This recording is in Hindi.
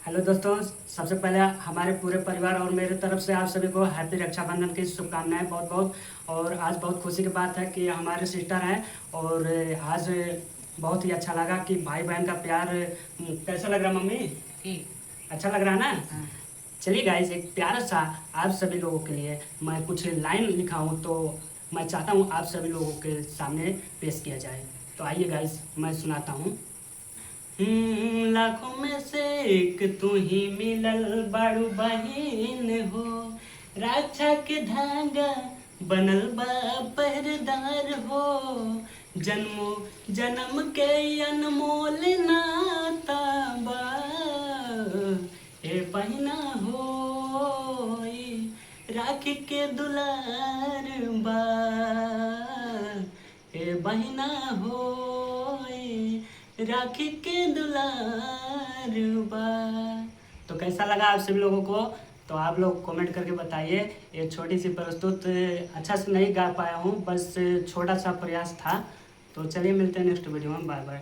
हेलो दोस्तों, सबसे पहले हमारे पूरे परिवार और मेरे तरफ से आप सभी को हैप्पी रक्षाबंधन की शुभकामनाएं बहुत बहुत। और आज बहुत खुशी की बात है कि हमारे सिस्टर हैं और आज बहुत ही अच्छा लगा कि भाई बहन का प्यार। कैसा लग रहा मम्मी? ठीक। अच्छा लग रहा है ना? हाँ। चलिए गाइस, एक प्यारा सा आप सभी लोगों के लिए मैं कुछ लाइन लिखा हूँ, तो मैं चाहता हूँ आप सभी लोगों के सामने पेश किया जाए। तो आइए गाइस, मैं सुनाता हूँ। लाखों में से एक तू ही मिलल बाड़ू बहिन हो, रक्षा के धागा बनल बा पहरेदार हो, जन्मों जन्म के अनमोल नाता बा, ए बहिना हो राखी के दुलार बा, ए बहिना हो राखी के दुलार बा। तो कैसा लगा आप सभी लोगों को? तो आप लोग कमेंट करके बताइए। ये छोटी सी प्रस्तुत अच्छा से नहीं गा पाया हूँ, बस छोटा सा प्रयास था। तो चलिए मिलते हैं नेक्स्ट वीडियो में। Bye bye.